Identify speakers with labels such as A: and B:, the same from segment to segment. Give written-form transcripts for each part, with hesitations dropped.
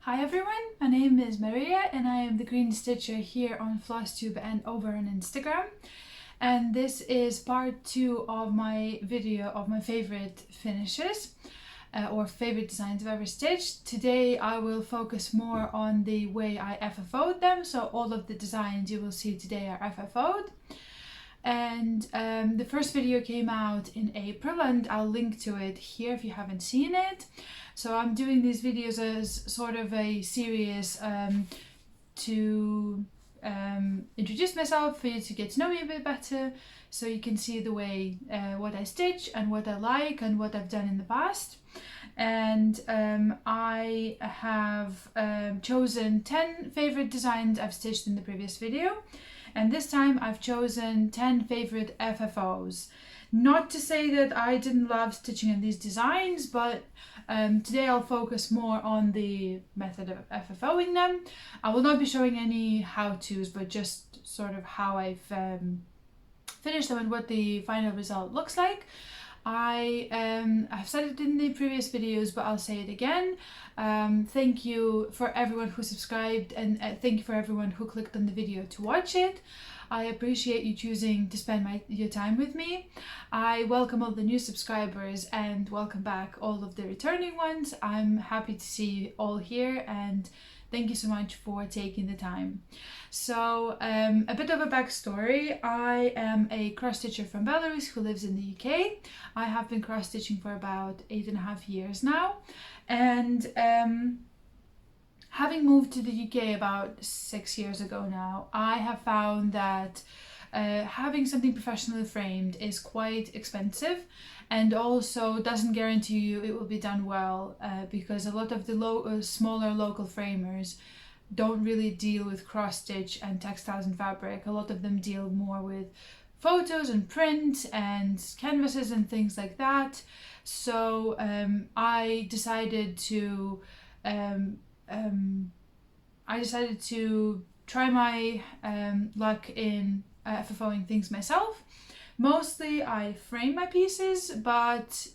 A: Hi everyone, my name is Maria and I am the Green Stitcher here on Flosstube and over on Instagram. And this is part 2 of my video of my favorite finishes or favorite designs I've ever stitched. Today I will focus more on the way I FFO'd them, so all of the designs you will see today are FFO'd. And the first video came out in April and I'll link to it here if you haven't seen it. So I'm doing these videos as sort of a series to introduce myself, for you to get to know me a bit better, so you can see the way what I stitch and what I like and what I've done in the past. And I have chosen 10 favorite designs I've stitched in the previous video, and this time I've chosen 10 favorite FFOs. Not to say that I didn't love stitching in these designs, but today I'll focus more on the method of FFOing them. I will not be showing any how-tos, but just sort of how I've finished them and what the final result looks like. I've said it in the previous videos, but I'll say it again. Thank you for everyone who subscribed, and thank you for everyone who clicked on the video to watch it. I appreciate you choosing to spend your time with me. I welcome all the new subscribers and welcome back all of the returning ones. I'm happy to see you all here, and thank you so much for taking the time. So a bit of a backstory. I am a cross-stitcher from Belarus who lives in the UK. I have been cross-stitching for about 8.5 years now, and having moved to the UK about 6 years ago now, I have found that having something professionally framed is quite expensive, and also doesn't guarantee you it will be done well, because a lot of the smaller local framers don't really deal with cross-stitch and textiles and fabric. A lot of them deal more with photos and print and canvases and things like that. So I decided to try my luck in FFOing things myself. Mostly I frame my pieces, but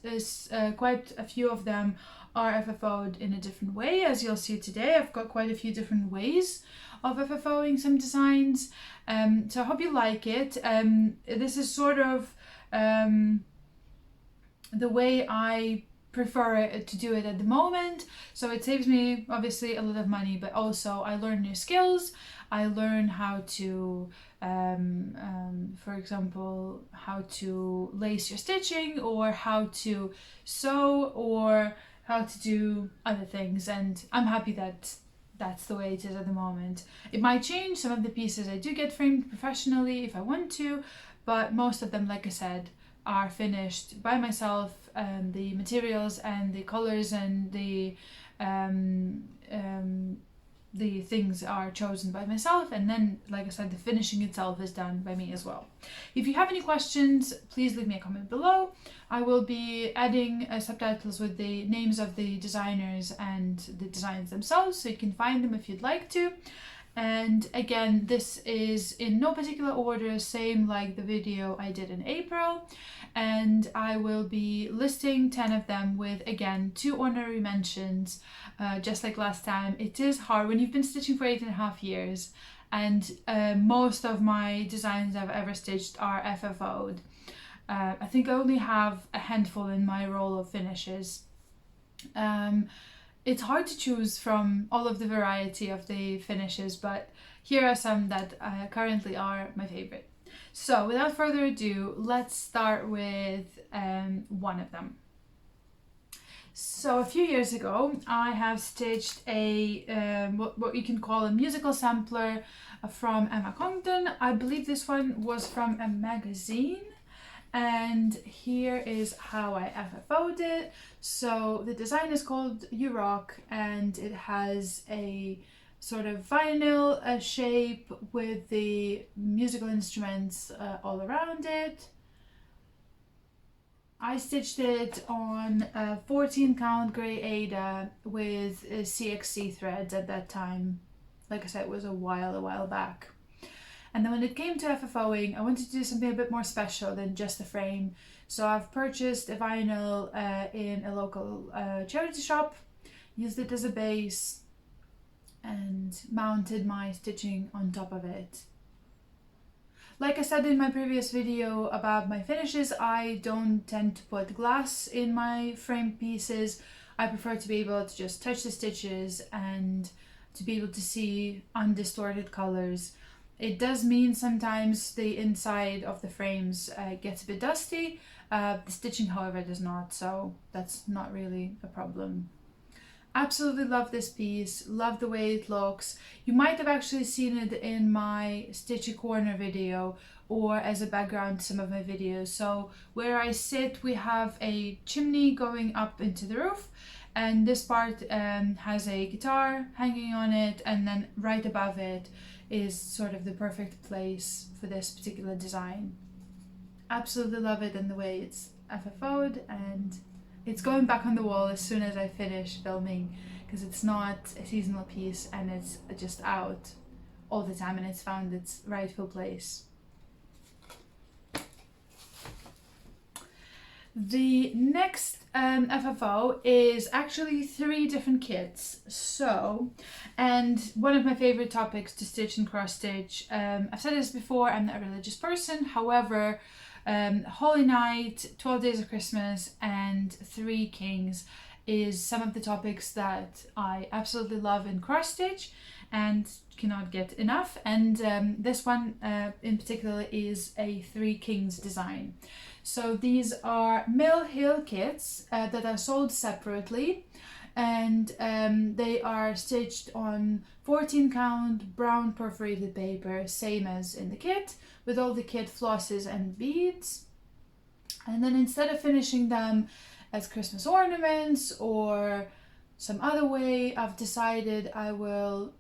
A: quite a few of them are FFO'd in a different way. As you'll see today, I've got quite a few different ways of FFOing some designs. So I hope you like it. This is sort of the way I prefer to do it at the moment, so it saves me obviously a lot of money, but also I learn new skills. I learn how to for example, how to lace your stitching, or how to sew, or how to do other things, and I'm happy that that's the way it is at the moment. It might change. Some of the pieces I do get framed professionally if I want to, but most of them, like I said, are finished by myself. The materials and the colors and the things are chosen by myself, and then, like I said, the finishing itself is done by me as well. If you have any questions, please leave me a comment below. I will be adding subtitles with the names of the designers and the designs themselves, so you can find them if you'd like to. And again, this is in no particular order, same like the video I did in April, and I will be listing 10 of them with, again, 2 honorary mentions, just like last time. It is hard when you've been stitching for 8.5 years, and most of my designs I've ever stitched are FFO'd. I think I only have a handful in my roll of finishes. It's hard to choose from all of the variety of the finishes, but here are some that currently are my favorite. So without further ado, let's start with one of them. So a few years ago, I have stitched a what you can call a musical sampler from Emma Congdon. I believe this one was from a magazine. And here is how I FFO'd it. So the design is called You Rock, and it has a sort of vinyl shape with the musical instruments all around it. I stitched it on a 14 count grey Ada with CXC threads at that time. Like I said, it was a while back. And then when it came to FFOing, I wanted to do something a bit more special than just a frame. So I've purchased a vinyl in a local charity shop, used it as a base, and mounted my stitching on top of it. Like I said in my previous video about my finishes, I don't tend to put glass in my frame pieces. I prefer to be able to just touch the stitches and to be able to see undistorted colors. It does mean sometimes the inside of the frames gets a bit dusty. The stitching, however, does not, so that's not really a problem. Absolutely love this piece, love the way it looks. You might have actually seen it in my Stitchy Corner video or as a background to some of my videos. So where I sit, we have a chimney going up into the roof, and this part has a guitar hanging on it, and then right above it is sort of the perfect place for this particular design. Absolutely love it and the way it's FFO'd, and it's going back on the wall as soon as I finish filming, because it's not a seasonal piece and it's just out all the time and it's found its rightful place. The next FFO is actually 3 different kits. And one of my favorite topics to stitch and cross stitch. I've said this before, I'm not a religious person, however, Holy Night, 12 Days of Christmas and 3 Kings is some of the topics that I absolutely love in cross stitch and cannot get enough, and this one in particular is a 3 Kings design. So these are Mill Hill kits that are sold separately, and they are stitched on 14 count brown perforated paper, same as in the kit, with all the kit flosses and beads. And then instead of finishing them as Christmas ornaments or some other way, I've decided I will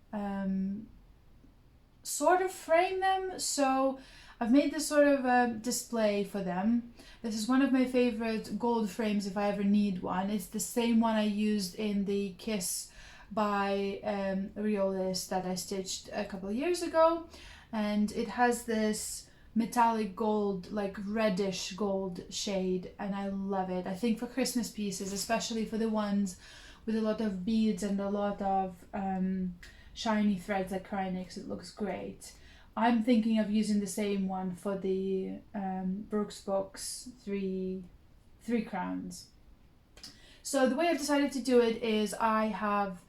A: sort of frame them. So I've made this sort of a display for them. This is one of my favorite gold frames if I ever need one. It's the same one I used in the Kiss by Riolis that I stitched a couple of years ago, and it has this metallic gold, like reddish gold shade, and I love it. I think for Christmas pieces, especially for the ones with a lot of beads and a lot of shiny threads like Cryonix, it looks great. I'm thinking of using the same one for the Brooks Box 3 crowns. So the way I've decided to do it is I have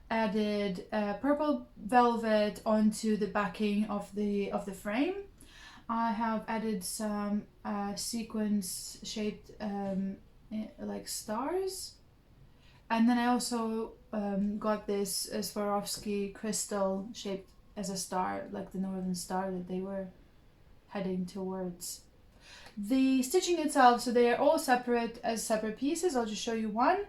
A: added purple velvet onto the backing of the frame. I have added some sequins shaped like stars, and then I also got this Swarovski crystal shaped as a star, like the Northern Star that they were heading towards. The stitching itself, so they are all separate as separate pieces. I'll just show you one.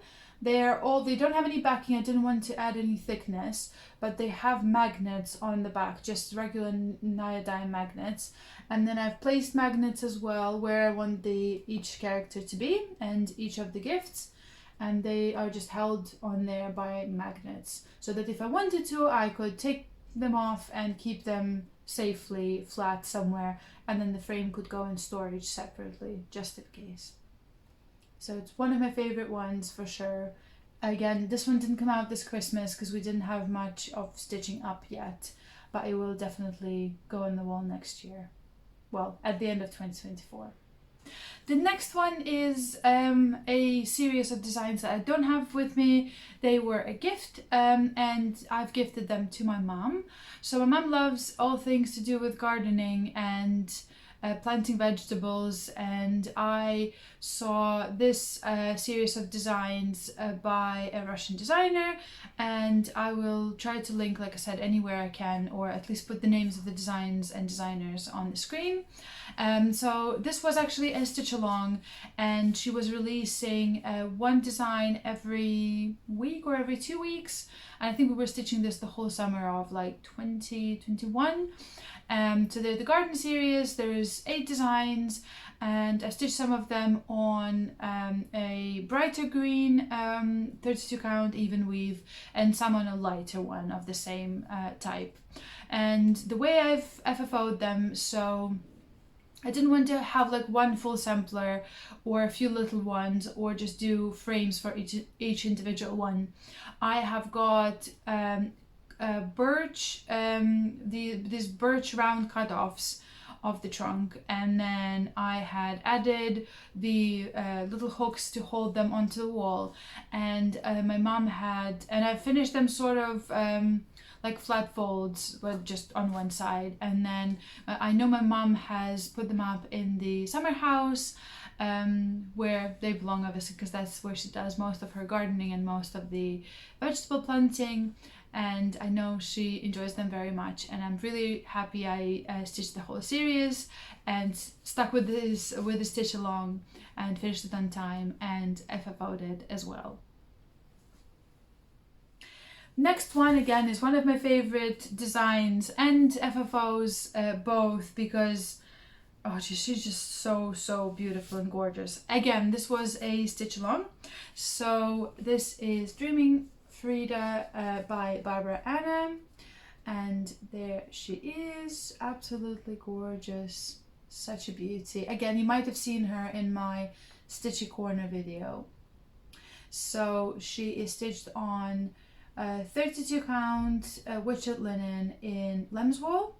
A: They don't have any backing. I didn't want to add any thickness, but they have magnets on the back, just regular neodyme magnets. And then I've placed magnets as well where I want each character to be and each of the gifts. And they are just held on there by magnets, so that if I wanted to, I could take them off and keep them safely flat somewhere, and then the frame could go in storage separately, just in case. So it's one of my favorite ones for sure. Again, this one didn't come out this Christmas because we didn't have much of stitching up yet, but it will definitely go on the wall next year. Well, at the end of 2024. The next one is a series of designs that I don't have with me. They were a gift, and I've gifted them to my mom. So my mom loves all things to do with gardening and planting vegetables, and I saw this series of designs by a Russian designer, and I will try to link, like I said, anywhere I can, or at least put the names of the designs and designers on the screen. So this was actually a stitch along, and she was releasing one design every week or every 2 weeks, and I think we were stitching this the whole summer of like 2021. So they're the garden series. There's 8 designs, and I stitched some of them on a brighter green 32 count even weave, and some on a lighter one of the same type. And the way I've FFO'd them, so I didn't want to have like one full sampler or a few little ones, or just do frames for each individual one. I have got birch, these birch round cutoffs of the trunk, and then I had added the little hooks to hold them onto the wall, and my mom had, and I finished them sort of like flat folds but just on one side, and then I know my mom has put them up in the summer house where they belong, obviously, because that's where she does most of her gardening and most of the vegetable planting, and I know she enjoys them very much, and I'm really happy I stitched the whole series and stuck with the stitch along and finished it on time and FFO'd it as well. Next one, again, is one of my favorite designs and FFOs both, because oh, she's just so beautiful and gorgeous. Again, this was a stitch along. So this is Dreaming Frida by Barbara Anna, and there she is, absolutely gorgeous, such a beauty. Again, you might have seen her in my Stitchy Corner video. So she is stitched on 32 count Witchet linen in Lemswool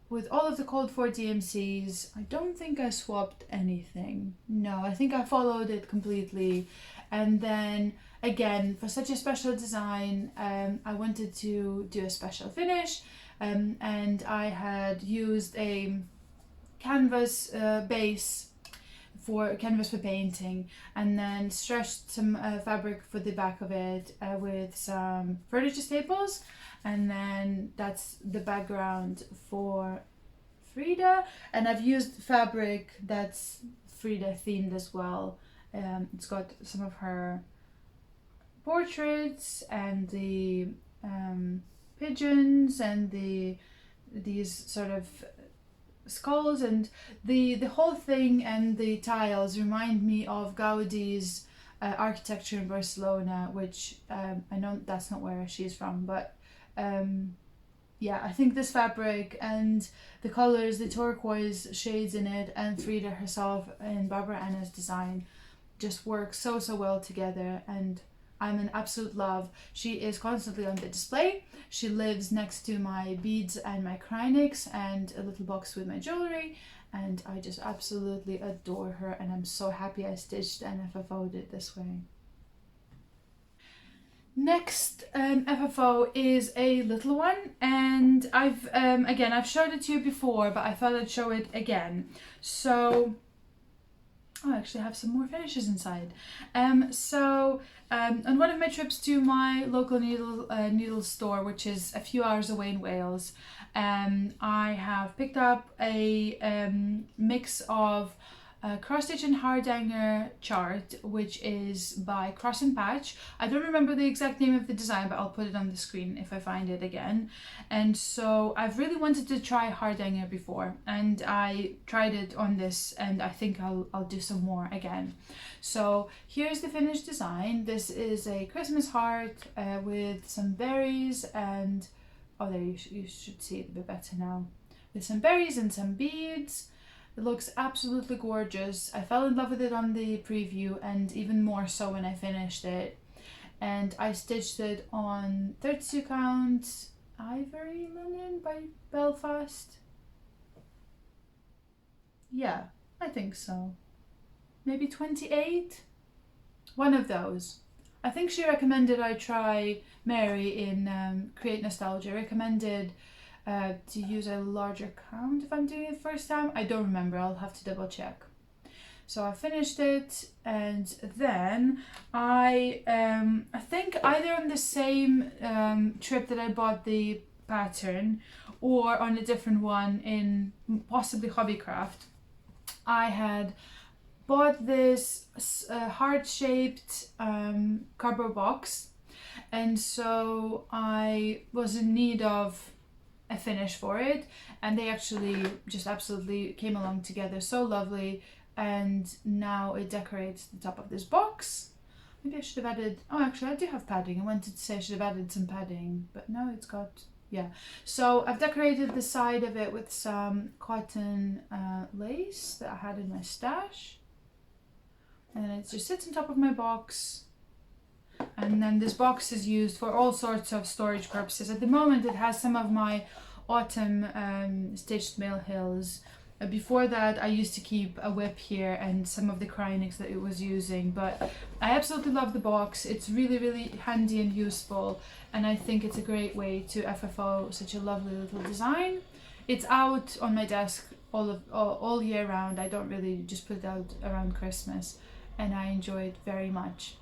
A: with all of the code for DMCs. I don't think I swapped anything. No, I think I followed it completely. And then again, for such a special design, I wanted to do a special finish, and I had used a canvas base for canvas for painting, and then stretched some fabric for the back of it with some furniture staples, and then that's the background for Frida, and I've used fabric that's Frida themed as well. It's got some of her portraits and the pigeons and these sort of skulls, and the whole thing and the tiles remind me of Gaudi's architecture in Barcelona, which I know that's not where she's from, but yeah, I think this fabric and the colors, the turquoise shades in it, and Frida herself in Barbara Anna's design just work so well together, and I'm in absolute love. She is constantly on the display. She lives next to my beads and my Krynics and a little box with my jewelry, and I just absolutely adore her, and I'm so happy I stitched and FFO'd it this way. Next FFO is a little one, and I've again, I've showed it to you before, but I thought I'd show it again. So I actually have some more finishes inside. On one of my trips to my local needle store, which is a few hours away in Wales, I have picked up a mix of cross-stitch and hardanger chart, which is by Cross and Patch. I don't remember the exact name of the design, but I'll put it on the screen if I find it again. And so I've really wanted to try hardanger before, and I tried it on this, and I think I'll do some more again. So here's the finished design. This is a Christmas heart with some berries, and oh, there, you should see it a bit better now, with some berries and some beads. It looks absolutely gorgeous. I fell in love with it on the preview, and even more so when I finished it. And I stitched it on 32 count ivory linen by Belfast. Yeah, I think so. Maybe 28? One of those. I think she recommended I try Mary in Create Nostalgia. Recommended to use a larger count if I'm doing it first time. I don't remember, I'll have to double check. So I finished it, and then I think either on the same trip that I bought the pattern, or on a different one in possibly Hobbycraft, I had bought this heart-shaped cardboard box, and so I was in need of a finish for it, and they actually just absolutely came along together so lovely, and now it decorates the top of this box. Maybe I should have added, oh actually I do have padding. I wanted to say I should have added some padding, but no, it's got, yeah. So I've decorated the side of it with some cotton lace that I had in my stash, and it just sits on top of my box. And then this box is used for all sorts of storage purposes. At the moment it has some of my autumn stitched mill hills. Before that I used to keep a whip here and some of the crynix that it was using, but I absolutely love the box. It's really handy and useful, and I think it's a great way to FFO such a lovely little design. It's out on my desk all year round. I don't really just put it out around Christmas, and I enjoy it very much.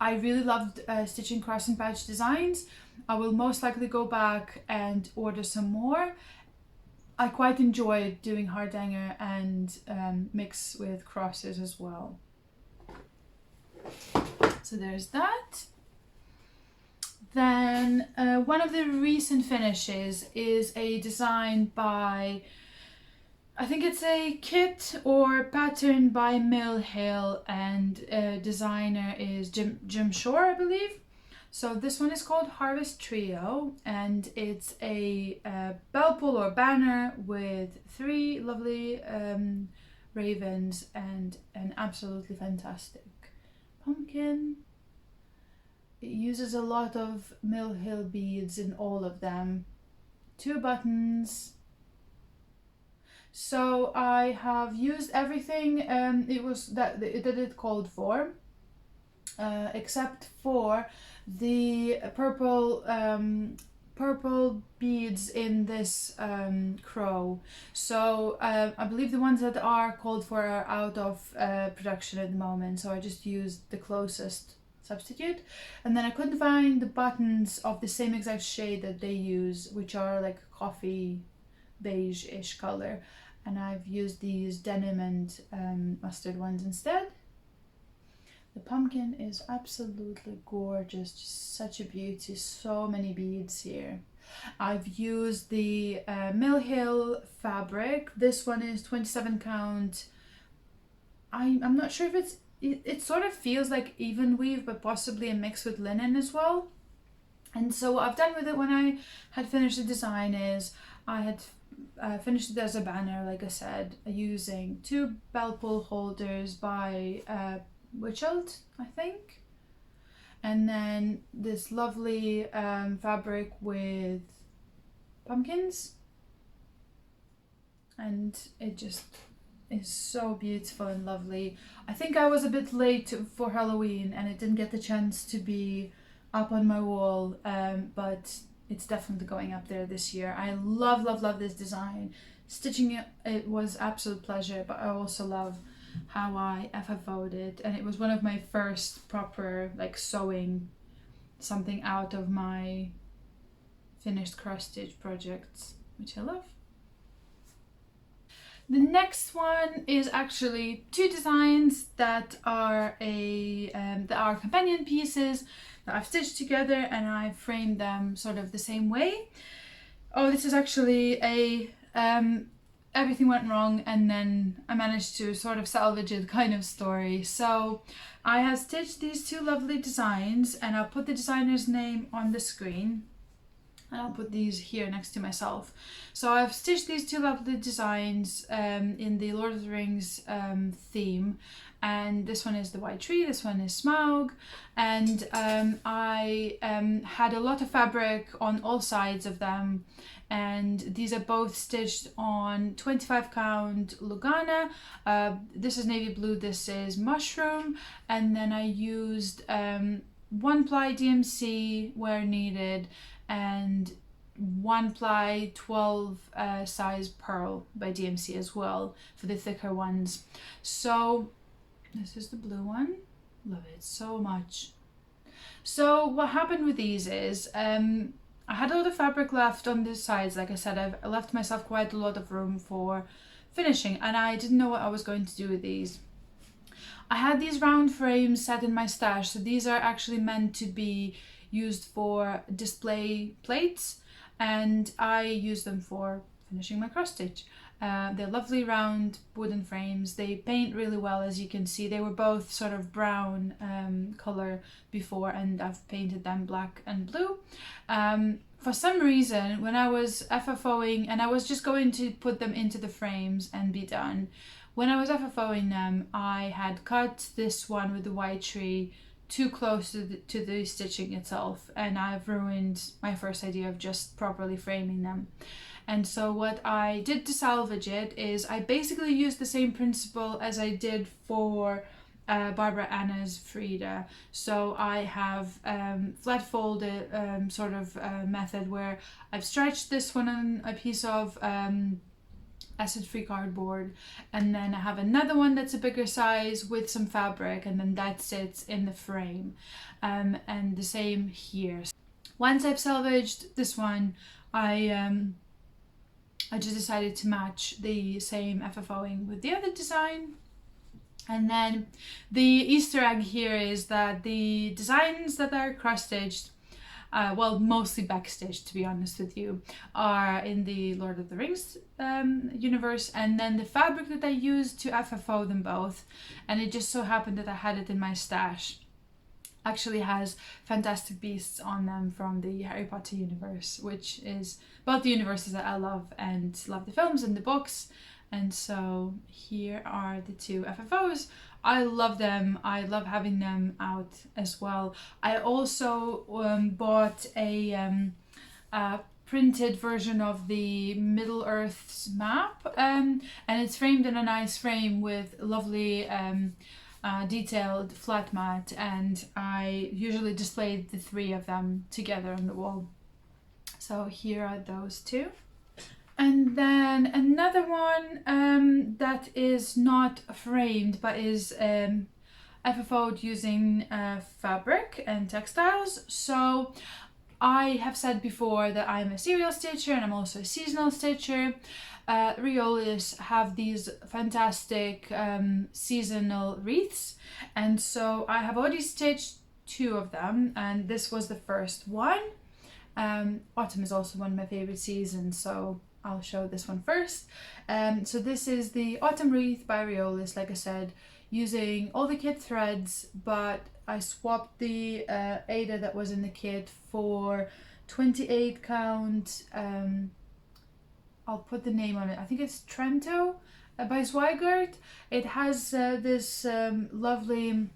A: I really loved stitching cross and patch designs. I will most likely go back and order some more. I quite enjoyed doing hardanger and mix with crosses as well. So there's that. Then one of the recent finishes is a design by, I think it's a kit or pattern by Mill Hill, and designer is Jim Shore, I believe. So this one is called Harvest Trio, and it's a bell pull or banner with 3 lovely ravens and an absolutely fantastic pumpkin. It uses a lot of Mill Hill beads in all of them. 2 buttons. So I have used everything it was that it called for, except for the purple beads in this crow. So I believe the ones that are called for are out of production at the moment, so I just used the closest substitute. And then I couldn't find the buttons of the same exact shade that they use, which are like coffee beige-ish color, and I've used these denim and mustard ones instead. The pumpkin is absolutely gorgeous, just such a beauty, so many beads here. I've used the Mill Hill fabric. This one is 27 count. I'm not sure if it sort of feels like even weave, but possibly a mix with linen as well. And so what I've done with it when I had finished the design is I had finished it as a banner, like I said, using 2 bell pull holders by Witchelt, I think, and then this lovely fabric with pumpkins, and it just is so beautiful and lovely. I think I was a bit late for Halloween and it didn't get the chance to be up on my wall, but it's definitely going up there this year. I love this design. Stitching it was absolute pleasure, but I also love how I FFO'd it, and it was one of my first proper like sewing something out of my finished cross stitch projects, which I love. The next one is actually 2 designs that are companion pieces that I've stitched together, and I framed them sort of the same way. Oh, this is actually a everything went wrong and then I managed to sort of salvage it kind of story. So I have stitched these 2 lovely designs, and I'll put the designer's name on the screen, and I'll put these here next to myself. So I've stitched these 2 lovely designs in the Lord of the Rings theme, and this one is the White Tree, this one is Smaug, and I had a lot of fabric on all sides of them, and these are both stitched on 25 count Lugana. This is navy blue, this is mushroom, and then I used 1 ply DMC where needed, and 1 ply 12 size pearl by DMC as well for the thicker ones. So this is the blue one. Love it so much. So what happened with these is I had a lot of fabric left on the sides. Like I said, I've left myself quite a lot of room for finishing, and I didn't know what I was going to do with these. I had these round frames set in my stash, so these are actually meant to be used for display plates, and I use them for finishing my cross stitch. They're lovely round wooden frames. They paint really well, as you can see. They were both sort of brown color before, and I've painted them black and blue. For some reason, when I was FFOing, and I was just going to put them into the frames and be done, when I was FFOing them, I had cut this one with the White Tree too close to the stitching itself, and I've ruined my first idea of just properly framing them. And so what I did to salvage it is I basically used the same principle as I did for Barbara Anna's Frida. So I have flat folded sort of method where I've stretched this one on a piece of acid-free cardboard, and then I have another one that's a bigger size with some fabric, and then that sits in the frame. And the same here. Once I've salvaged this one, I just decided to match the same FFOing with the other design. And then the Easter egg here is that the designs that are cross-stitched, well, mostly backstitched to be honest with you, are in the Lord of the Rings universe, and then the fabric that I used to FFO them both, and it just so happened that I had it in my stash, actually has Fantastic Beasts on them from the Harry Potter universe, which is both the universes that I love and love the films and the books. And so here are the two FFOs. I love them. I love having them out as well. I also bought a printed version of the Middle Earth's map, and it's framed in a nice frame with lovely detailed flat mat, and I usually displayed the three of them together on the wall. So here are those two. And then another one that is not framed but is FFO'd using fabric and textiles. So I have said before that I'm a serial stitcher and I'm also a seasonal stitcher. Riolis have these fantastic seasonal wreaths, and so I have already stitched two of them, and this was the first one. Autumn is also one of my favorite seasons, so I'll show this one first. So this is the Autumn Wreath by Riolis, like I said, using all the kit threads, but I swapped the Ada that was in the kit for 28 count, I'll put the name on it, I think it's Trento by Zweigart. It has this lovely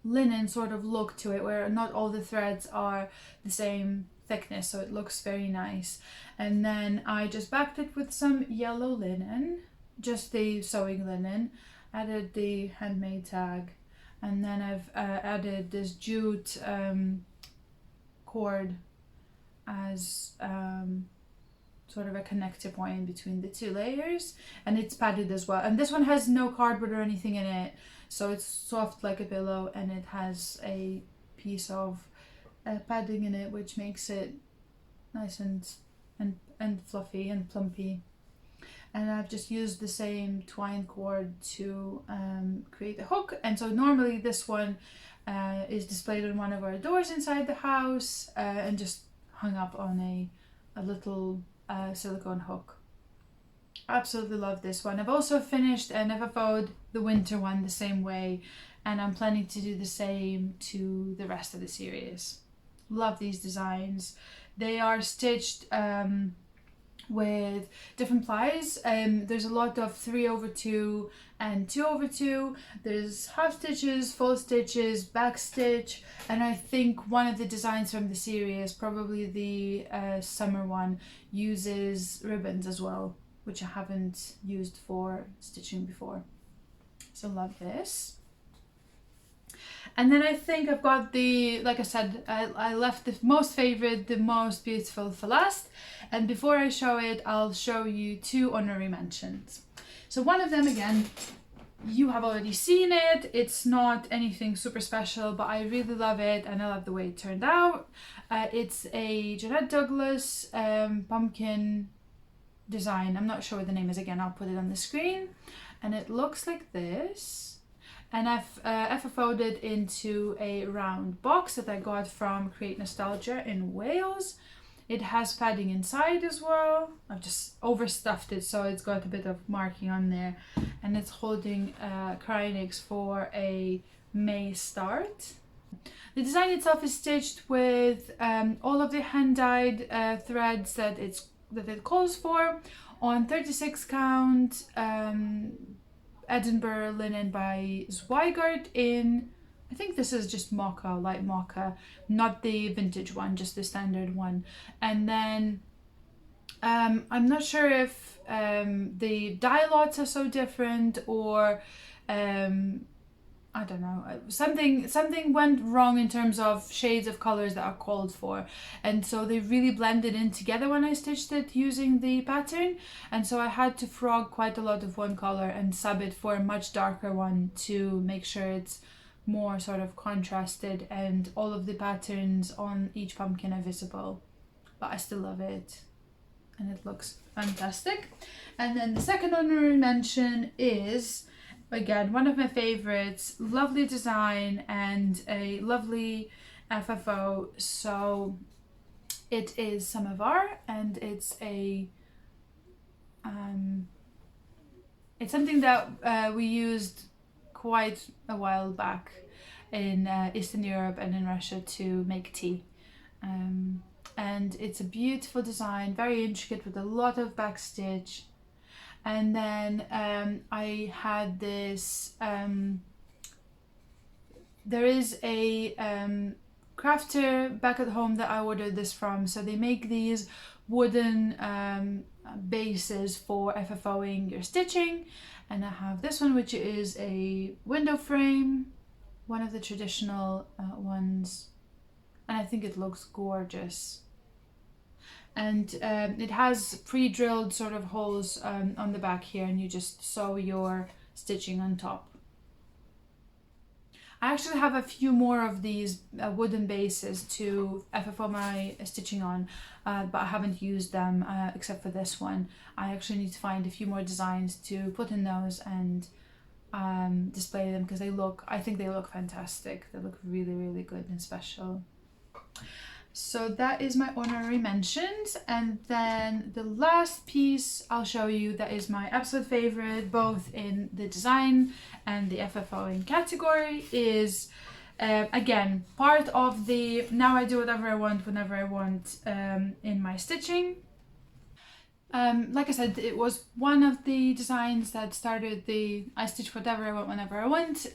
A: linen sort of look to it, where not all the threads are the same thickness, so it looks very nice. And then I just backed it with some yellow linen, just the sewing linen, added the handmade tag, and then I've added this jute cord as sort of a connector point between the two layers, and it's padded as well. And this one has no cardboard or anything in it, so it's soft like a pillow, and it has a piece of padding in it, which makes it nice and fluffy and plumpy. And I've just used the same twine cord to create a hook. And so normally this one is displayed on one of our doors inside the house and just hung up on a little silicone hook. Absolutely love this one. I've also finished and FFO'd the winter one the same way, and I'm planning to do the same to the rest of the series. Love these designs. They are stitched with different plies. There's a lot of 3/2 and 2/2. There's half stitches, full stitches, back stitch, and I think one of the designs from the series, probably the summer one, uses ribbons as well, which I haven't used for stitching before. So love this. And then I think I've got the, like I said, I left the most favorite, the most beautiful for last. And before I show it, I'll show you two honorary mentions. So one of them, again, you have already seen it. It's not anything super special, but I really love it and I love the way it turned out. It's a Jeannette Douglas pumpkin design. I'm not sure what the name is. Again, I'll put it on the screen. And it looks like this. And I've FFO'd it into a round box that I got from Create Nostalgia in Wales. It has padding inside as well. I've just overstuffed it, so it's got a bit of marking on there. And it's holding Cryonics for a May start. The design itself is stitched with all of the hand-dyed threads that it calls for on 36 count Edinburgh linen by Zweigart in I think this is just mocha, light mocha, not the vintage one, just the standard one. And then I'm not sure if the dye lots are so different, or I don't know, something went wrong in terms of shades of colors that are called for, and so they really blended in together when I stitched it using the pattern, and so I had to frog quite a lot of one color and sub it for a much darker one to make sure it's more sort of contrasted and all of the patterns on each pumpkin are visible. But I still love it and it looks fantastic. And then the second honorary mention is, again, one of my favorites, lovely design and a lovely FFO. So it is Samovar, and it's a it's something that we used quite a while back in Eastern Europe and in Russia to make tea. And it's a beautiful design, very intricate with a lot of backstitch. And then I had this, there is a crafter back at home that I ordered this from. So they make these wooden bases for FFOing your stitching. And I have this one, which is a window frame, one of the traditional ones. And I think it looks gorgeous. And it has pre-drilled sort of holes on the back here, and you just sew your stitching on top. I actually have a few more of these wooden bases to FFO my stitching on, but I haven't used them except for this one. I actually need to find a few more designs to put in those and display them, because I think they look fantastic. They look really, really good and special. So that is my honorary mentions, and then the last piece I'll show you that is my absolute favorite, both in the design and the FFOing category, is again part of the now I do whatever I want whenever I want in my stitching. Like I said, it was one of the designs that started the I stitch whatever I want whenever I want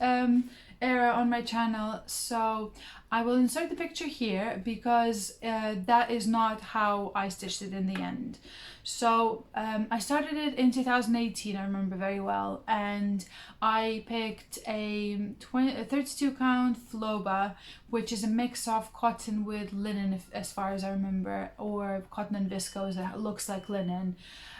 A: era on my channel. So I will insert the picture here, because that is not how I stitched it in the end. So I started it in 2018, I remember very well, and I picked a 32 count Floba, which is a mix of cotton with linen, as far as I remember, or cotton and viscose that looks like linen.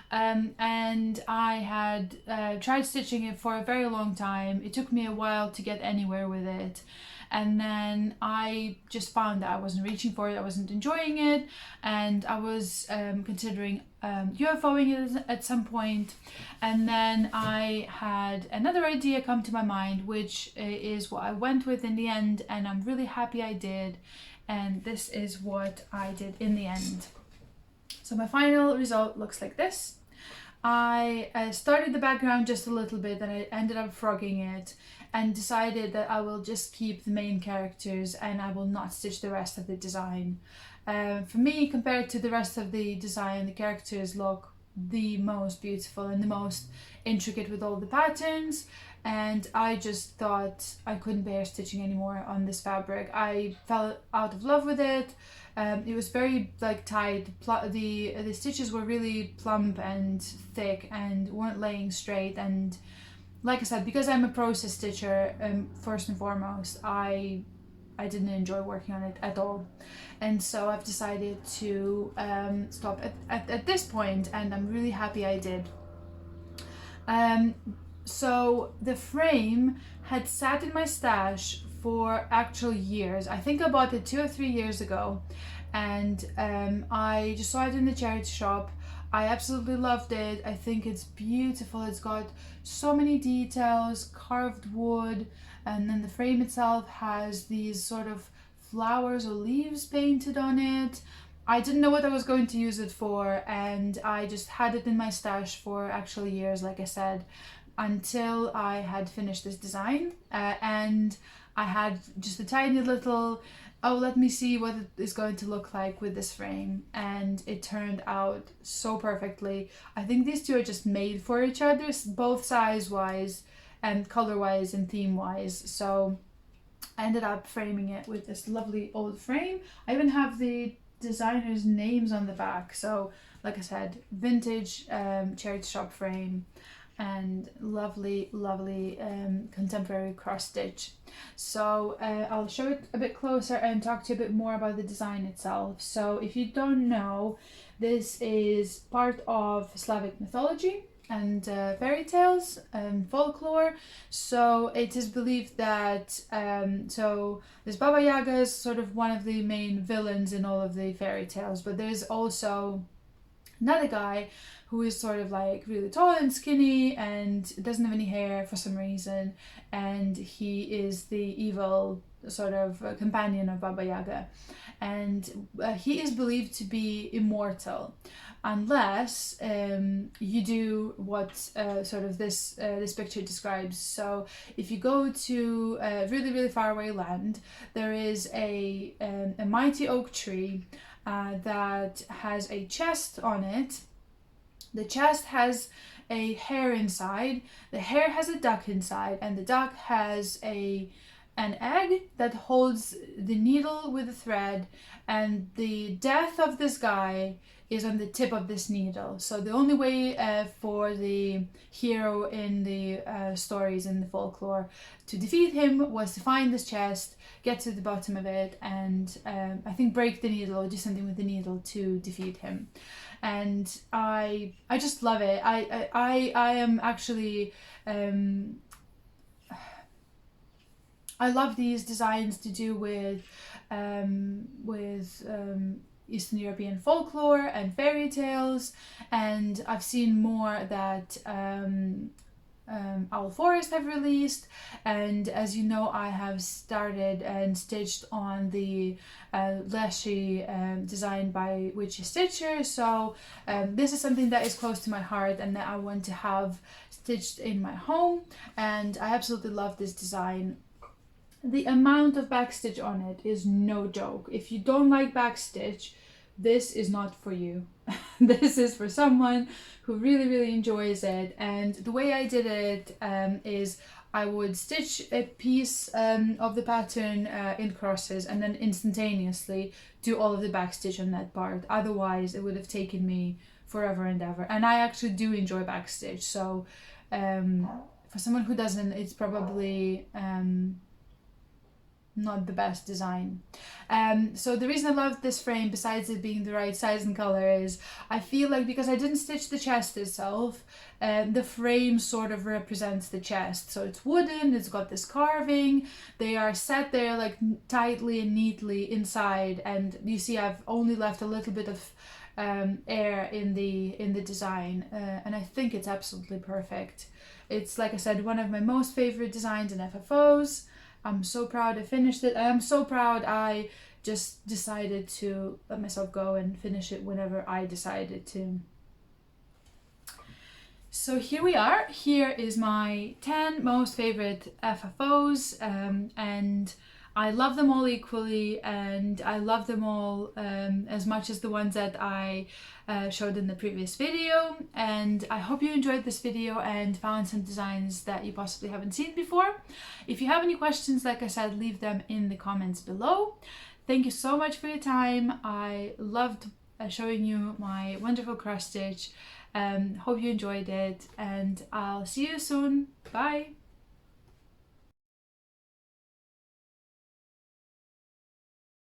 A: And I had tried stitching it for a very long time. It took me a while to get anywhere with it, and then I just found that I wasn't reaching for it, I wasn't enjoying it, and I was considering UFOing it at some point. And then I had another idea come to my mind, which is what I went with in the end, and I'm really happy I did, and this is what I did in the end. So my final result looks like this. I started the background just a little bit, and I ended up frogging it, and decided that I will just keep the main characters and I will not stitch the rest of the design. For me, compared to the rest of the design, the characters look the most beautiful and the most intricate with all the patterns, and I just thought I couldn't bear stitching anymore on this fabric. I fell out of love with it. It was very like tight. The stitches were really plump and thick and weren't laying straight, and like I said, because I'm a process stitcher, first and foremost, I didn't enjoy working on it at all. And so I've decided to stop at this point, and I'm really happy I did. So the frame had sat in my stash for actual years. I think I bought it 2 or 3 years ago, and I just saw it in the charity shop. I absolutely loved it. I think it's beautiful. It's got so many details, carved wood, and then the frame itself has these sort of flowers or leaves painted on it. I didn't know what I was going to use it for, and I just had it in my stash for actual years, like I said, until I had finished this design. And I had just a tiny little, oh, let me see what it is going to look like with this frame, and it turned out so perfectly. I think these two are just made for each other, both size wise and color wise and theme wise. So I ended up framing it with this lovely old frame. I even have the designers' names on the back. So like I said, vintage charity shop frame and lovely contemporary cross stitch. So I'll show it a bit closer and talk to you a bit more about the design itself. So if you don't know, this is part of Slavic mythology and fairy tales and folklore. So it is believed that so this Baba Yaga is sort of one of the main villains in all of the fairy tales, but there's also another guy who is sort of like really tall and skinny and doesn't have any hair for some reason, and he is the evil sort of companion of Baba Yaga, and he is believed to be immortal unless you do what sort of this picture describes. So if you go to a really far away land, there is a mighty oak tree that has a chest on it. The chest has a hare inside, the hare has a duck inside, and the duck has an egg that holds the needle with a thread, and the death of this guy is on the tip of this needle. So the only way for the hero in the stories in the folklore to defeat him was to find this chest, get to the bottom of it, and I think break the needle or do something with the needle to defeat him. And I just love it. I am actually I love these designs to do with Eastern European folklore and fairy tales, and I've seen more that Owl Forest have released, and as you know, I have started and stitched on the Leshy designed by Witchy Stitcher. So this is something that is close to my heart and that I want to have stitched in my home, and I absolutely love this design. The amount of backstitch on it is no joke. If you don't like backstitch, this is not for you. This is for someone who really enjoys it. And the way I did it is I would stitch a piece of the pattern in crosses and then instantaneously do all of the backstitch on that part. Otherwise it would have taken me forever and ever. And I actually do enjoy backstitch. So for someone who doesn't, it's probably not the best design. So the reason I love this frame, besides it being the right size and color, is I feel like because I didn't stitch the chest itself, the frame sort of represents the chest. So it's wooden, it's got this carving, they are set there like tightly and neatly inside, and you see I've only left a little bit of air in the design, and I think it's absolutely perfect. It's, like I said, one of my most favorite designs in FFOs. I'm so proud I finished it. I am so proud I just decided to let myself go and finish it whenever I decided to. So here we are. Here is my 10 most favorite FFOs, and I love them all equally, and I love them all as much as the ones that I showed in the previous video. And I hope you enjoyed this video and found some designs that you possibly haven't seen before. If you have any questions, like I said, leave them in the comments below. Thank you so much for your time. I loved showing you my wonderful cross stitch. Hope you enjoyed it, and I'll see you soon. Bye!